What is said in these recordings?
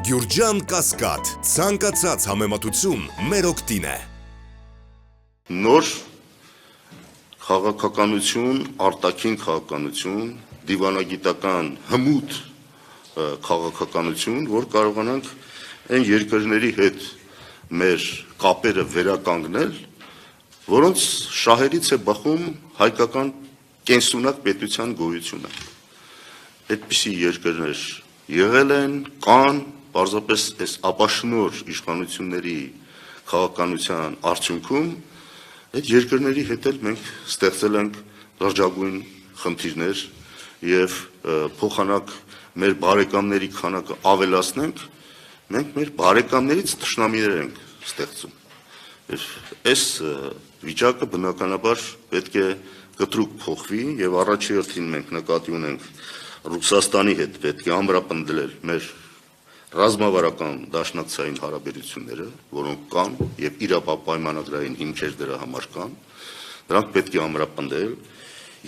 Գյուրջան Կասկադ, ցանկացած համեմատություն մեր օգտին է։ Նոր քաղաքականություն, արտաքին քաղաքականություն, դիվանագիտական հմուտ քաղաքականություն, որ կարողանանք այն երկրների հետ մեր կապերը վերականգնել, որոնց շահերից է բխում հայկական կենսունակ պետության գոյությունը։ Այդպիսի երկրներ եղել են, կան, պարզապես այս ապաշնոր իշխանությունների քաղաքականության արդյունքում այդ երկրների հետ էլ մենք ստեղծել ենք լրջագույն խնդիրներ եւ փոխանակ մեր բարեկամների քանակը ավելացնենք, մենք մեր բարեկամներից թշնամիներ ենք ստեղծում։ Այս վիճակը բնականաբար պետք է կտրուկ փոխվի եւ առաջի հերթին մենք նկատի ունենք Ռուսաստանի հետ պետք է ամրապնդել մեր ռազմավարական դաշնակցային հարաբերությունները, որոնք կան եւ իրապայմանագրային հիմքեր դրա համար կան, դրանք պետք է ամրապնդել։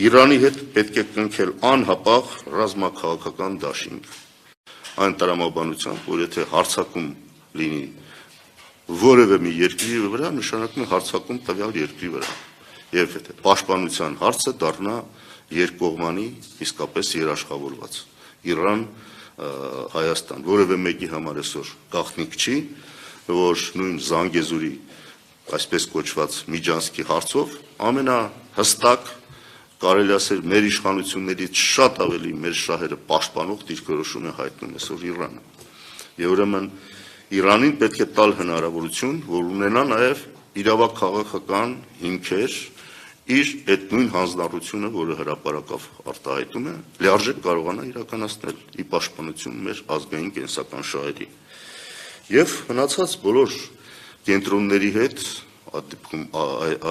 Իրանի հետ պետք է կնքել անհապաղ ռազմաքաղաքական դաշինք։ Այն տրամաբանությամբ, որ եթե հարձակում լինի որևէ մի երկրի վրա, նշանակում է հարձակում տվյալ երկրի վրա։ Եվ եթե պաշտպանության հարցը դառնա երկկողմանի իսկապես երաշխավորված։ Իրան, Հայաստան, որևէ մեկի համար այսօր գաղտնիք չի, որ նույն Զանգեզուրի, այսպես կոչված Միջանցքի հարցով ամենահստակ կարելի ասել մեր իշխանություններից շատ ավելի մեր շահերը պաշտպանող դիրքորոշում է հայտնում այսօր Իրանը։ Եվ ուրեմն Իրանին պետք է տալ հնարավորություն, որ ունենա նաև իրավաքաղաքական հիմքեր իր այդ նույն հանձնառությունը, որը հրապարակավ արտահայտում է, լիարժեք կարողանա իրականացնել ի պաշտպանություն մեր ազգային կենսական շահերի։ Եվ մնացած բոլոր կենտրոնների հետ,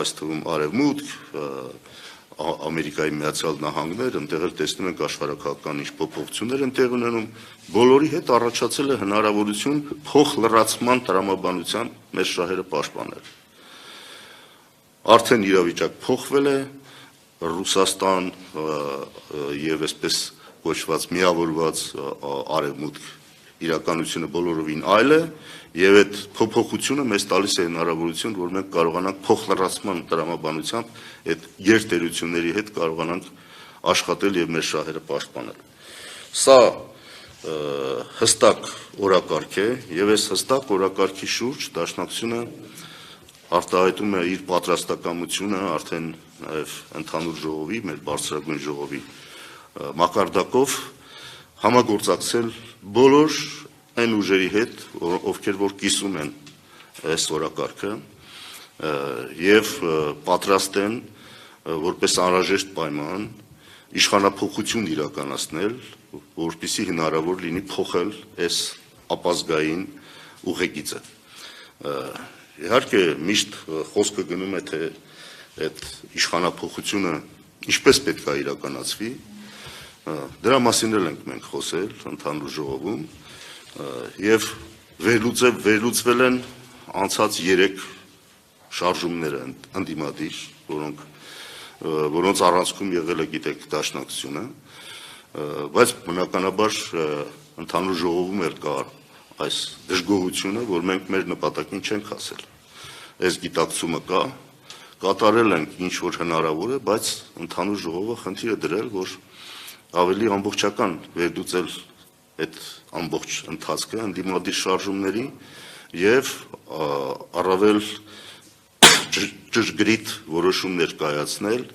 այս թվում Արևմուտք, Ամերիկայի Միացյալ Նահանգներ, այնտեղ էլ տեսնում ենք աշխարհակաղակական ինչ փոփոխություններ են տեղ ունենում, բոլորի հետ առաջացել է հնարավորություն փոխլրացման տրամաբանությամբ մեր շահերը պաշտպանել։ Արդեն իրավիճակ փոխվել է, Ռուսաստան եւ այսպես կոչված միավորված Արևմուտք իրականությունը բոլորովին այլ է, եւ այդ փոփոխությունը մեզ տալիս է հնարավորություն, որ մենք կարողանանք փոխլրացման տրամաբանությամբ այդ գերտերությունների հետ կարողանանք աշխատել եւ մեր շահերը պաշտպանել։ Սա հստակ օրակարգ է եւ այս հստակ օրակարգի շուրջ դաշնակցությունը արտահայտում է իր պատրաստակամությունը արդեն նաև ընդհանուր ժողովի, մեր բարձրագույն ժողովի մակարդակով համագործակցել բոլոր այն ուժերի հետ, ովքեր որ կիսում են այս օրակարգը եւ պատրաստ են որպես անհրաժեշտ պայման իշխանափոխություն իրականացնել, որպեսզի հնարավոր լինի փոխել այս ապազգային ուղեգիծը։ Իհարկե միշտ խոսքը գնում է թե այդ իշխանափոխությունը ինչպես պետք է իրականացվի, դրա մասին էլ ենք մենք խոսել ընդհանուր ժողովում եւ վերլուծվել են անցած 3 շարժումները ընդդիմադիր, որոնց առանցքում եղել է գիտեք դաշնակցությունը, բայց բնականաբար ընդհանուր ժողովում էլ կա այս դժգոհությունը, որ մենք մեր նպատակին չենք հասել։ Այս գիտակցումը կա, կատարել ենք ինչ որ հնարավոր է, բայց ընդհանուր ժողովը խնդիրը դրել, որ ավելի ամբողջական վերլուծել այդ ամբողջ ընթացքը ընդդիմադիր շարժումների եւ առավել ճշգրիտ որոշումներ կայացնել,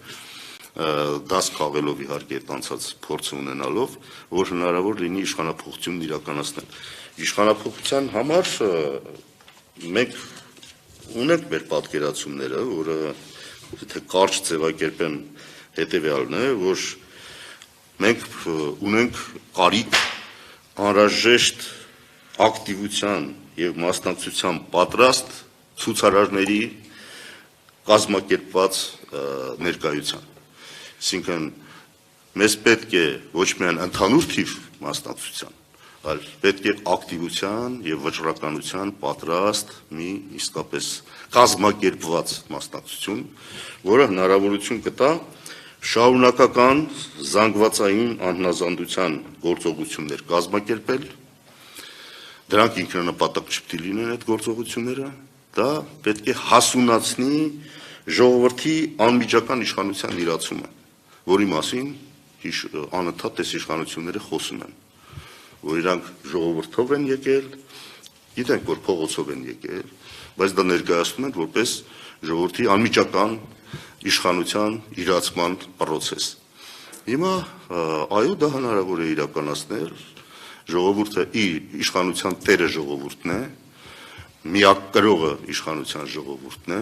դաս քաղելով իհարկե այդ անցած փորձը ունենալով, որ հնարավոր լինի իշխանափոխությունն իրականացնել։ Իշխանափոխության համար մենք ունենք մեր պատկերացումները, որը եթե կարճ ձևակերպեմ հետեւյալն է, որ մենք ունենք կարիք անհրաժեշտ ակտիվության եւ մասնակցության պատրաստ ցուցարարների կազմակերպված ներկայության։ Այսինքն մեզ պետք է ոչ միայն ընդհանուր թիվ մասնակցության, այլ պետք է ակտիվության եւ վճռականության պատրաստ մի իսկապես կազմակերպված մասնակցություն, որը հնարավորություն կտա շարունակական զանգվածային անհնազանդության գործողություններ կազմակերպել, դրանք ինքնանպատակ չպետք է լինեն այդ գործողությունները, դա պետք է հասունացնի ժողովրդի անմիջական իշխանության իրացումը, որի մասին անընդհատ այս իշխանությունները խոսում են, որ իրանք ժողովրդով են եկել, գիտենք, որ փողոցով են եկել, բայց դա ներկայացնում են որպես ժողովրդի անմիջական իշխանության իրացման process։ Հիմա այո, դա հնարավոր է իրականացնել, ժողովուրդը իր իշխանության տերը ժողովուրդն է, միակ կրողը իշխանության ժողովուրդն է,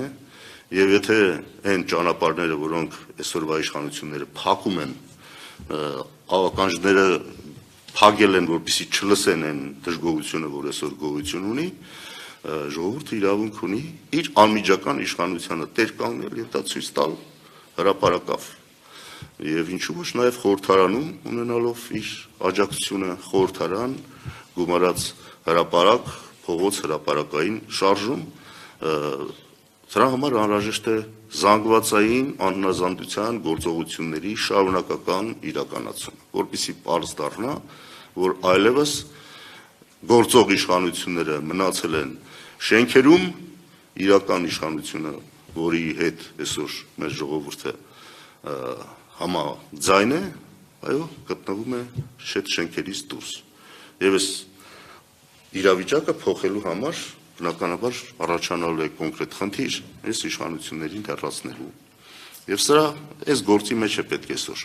եւ եթե այն ճանապարհները, որոնք այսօրվա իշխանությունները փակում են, ավականջները փակել են, որպեսզի չլսեն այն դժգոհությունը, որ այսօր գոյություն ունի, ժողովուրդը իրավունք ունի իր անմիջական իշխանությանը տեր կանգնել եւ դա ցույց տալ հրապարակավ։ Եվ ինչու ոչ նաև խորհրդարանում ունենալով իր աջակցությունը խորհրդարան գումարած հրապարակ, փողոց հրապարակային շարժում, դրա համար անհրաժեշտ է զանգվածային անհնազանդության գործողությունների շարունակական իրականացում, որպեսզի պարզ դառնա, որ այլևս գործող իշխանությունները մնացել են շենքերում, իրական իշխանությունը, որի հետ այսօր մեր ժողովուրդը համաձայն է, այո, գտնվում է շետ շենքերից դուրս։ Եվ այս իրավիճակը փոխելու համար բնականաբար առաջանալու է կոնկրետ խնդիր այս իշխանություններին հեռացնելու։ Եվ սրա այս գործի մեջ է պետք է այսօր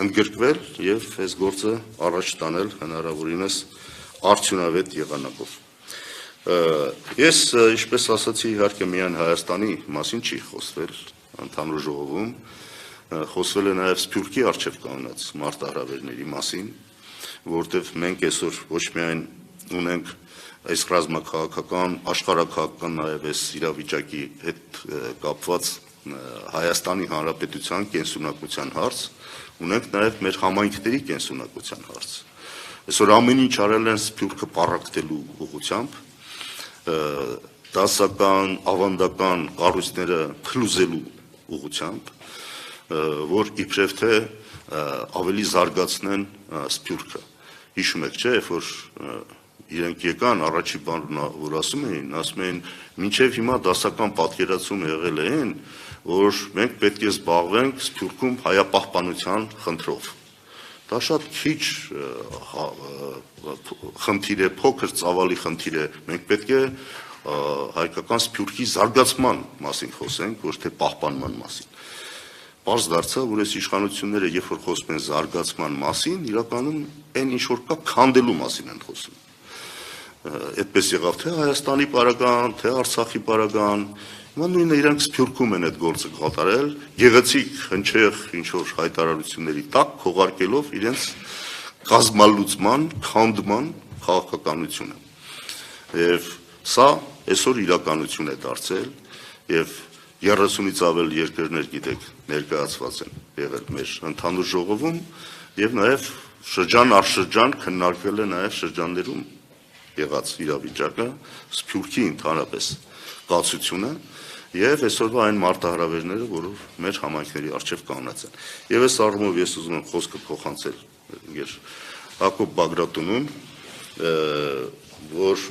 ընդգրկվել եւ այս գործը առաջ տանել հնարավորինս արդյունավետ եղանակով։ Ես ինչպես ասացի, իհարկե միայն Հայաստանի մասին չի խոսվել ընդհանուր ժողովում, խոսվել է նաև Սփյուռքի առջև կանգնած մարտահրավերների մասին, որտեղ մենք այսօր ոչ միայն ունենք այս ռազմաքաղաքական, աշխարհաքաղաքական նաև այս իրավիճակի հետ կապված Հայաստանի Հանրապետության կենսունակության հարց, ունենք նաև մեր համայնքների կենսունակության հարց։ Այսօր ամեն ինչ արել են Սփյուռքը պառակտելու ուղղությամբ, դասական, ավանդական կառույցները փլուզելու ուղղությամբ, որ իբրև թե ավելի զարգացնեն Սփյուռքը։ Հիշում եք, չէ՞, երբ որ իրենք եկան, առաջի բանը որ ասում էին, մինչև հիմա դասական պատկերացում եղել է այն, որ մենք պետք է զբաղվենք Սփյուռքում հայապահպանության խնդրով։ Դա շատ քիչ խնդիր է, փոքր ծավալի խնդիր է, մենք պետք է հայկական Սփյուռքի զարգացման մասին խոսենք, ոչ թե պահպանման մասին։ Պարզ դարձավ, որ այս իշխանությունները, երբ որ խոսում են զարգացման մասին, իրականում այն ինչ որ կա քանդելու մասին են խոսում։ Այդպես եղավ թե Հայաստանի պարագան, թե Արցախի պարագան, հիմա նույնը իրանք Սփյուռքում են այդ գործը կատարել, գեղեցիկ հնչեղ ինչ որ հայտարարությունների տակ քողարկելով իրենց կազմալուծման, քանդման քաղաքականությունը։ Եվ սա այսօր իրականություն է դարձել եւ 30-ից ավել երկրներ գիտեք ներկայացված են եղել մեր ընդհանուր ժողովում եւ նաեւ շրջան առ շրջան քննարկվել է նաեւ շրջաններում եղած իրավիճակը, Սփյուռքի ընդհանրապես կացությունը եւ այսօրվա այն մարտահրավերները, որով մեր համայնքների առջև կանգնած են։ Եվ այս առումով ես ուզում եմ խոսքը փոխանցել իեր Հակոբ Բագրատունուն, որ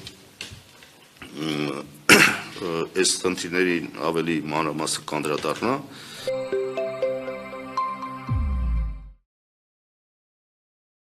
այս խնդիրներին ավելի մանրամասն կանդրադառնա